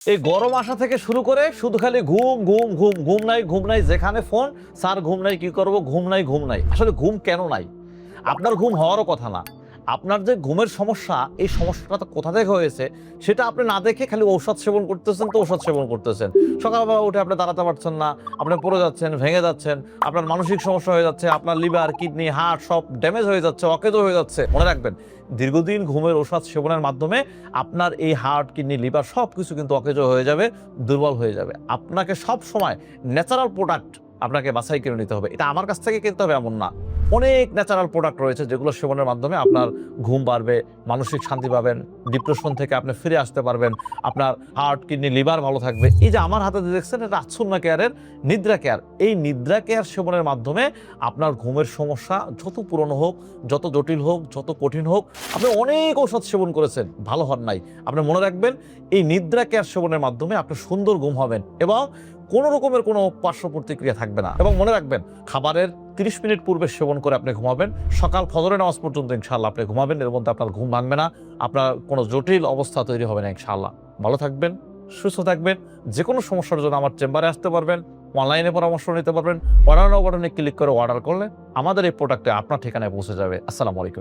এই গরম আসা থেকে শুরু করে শুধু খালি ঘুম ঘুম ঘুম ঘুম নাই যেখানে ফোন স্যার ঘুম নাই কি করব ঘুম নাই আসলে ঘুম কেন নাই আপনার ঘুম হওয়ারও কথা না আপনার যে ঘুমের সমস্যা এই সমস্যাটা কোথা থেকে হয়েছে সেটা আপনি না দেখে খালি ঔষধ সেবন করতেছেন তো ঔষধ সেবন করতেছেন সকালবেলা উঠে আপনি দাঁড়াতে পারছেন না আপনি পড়ে যাচ্ছেন ভেঙে যাচ্ছেন আপনার মানসিক সমস্যা হয়ে যাচ্ছে আপনার লিভার কিডনি হার্ট সব ড্যামেজ হয়ে যাচ্ছে অকেজো হয়ে যাচ্ছে মনে রাখবেন দীর্ঘদিন ঘুমের ঔষধ সেবনের মাধ্যমে আপনার এই হার্ট কিডনি লিভার সব কিছু কিন্তু অকেজো হয়ে যাবে দুর্বল হয়ে যাবে আপনাকে সব সময় ন্যাচারাল প্রোডাক্ট আপনাকে বাছাই করে নিতে হবে এটা আমার কাছ থেকে কিনতে হবে এমন না অনেক ন্যাচারাল প্রোডাক্ট রয়েছে যেগুলো সেবনের মাধ্যমে আপনার ঘুম বাড়বে মানসিক শান্তি পাবেন ডিপ্রেশন থেকে আপনি ফিরে আসতে পারবেন আপনার হার্ট কিডনি লিভার ভালো থাকবে এই যে আমার হাতে দেখছেন এটা আচ্ছন্ন কেয়ারের নিদ্রা কেয়ার এই নিদ্রা কেয়ার সেবনের মাধ্যমে আপনার ঘুমের সমস্যা যত পুরনো হোক যত জটিল হোক যত কঠিন হোক আপনি অনেক ঔষধ সেবন করেছেন ভালো হন নাই আপনি মনে রাখবেন এই নিদ্রা কেয়ার সেবনের মাধ্যমে আপনি সুন্দর ঘুম হবেন এবং কোনো রকমের কোনো পার্শ্ব প্রতিক্রিয়া থাকবে না এবং মনে রাখবেন খাবারের 30 মিনিট পূর্বে সেবন করে আপনি ঘুমাবেন সকাল ফজরের নামাজ পর্যন্ত ইনশাআল্লাহ আপনি ঘুমাবেন এর মধ্যে আপনার ঘুম ভাঙবে না আপনার কোনো জটিল অবস্থা তৈরি হবে না ইনশাআল্লাহ ভালো থাকবেন সুস্থ থাকবেন যে কোনো সমস্যার জন্য আমার চেম্বারে আসতে পারবেন অনলাইনে পরামর্শ নিতে পারবেন অর্ডার বাটনে ক্লিক করে অর্ডার করলে আমাদের এই প্রোডাক্টে আপনার ঠিকানায় পৌঁছে যাবে আসসালামু আলাইকুম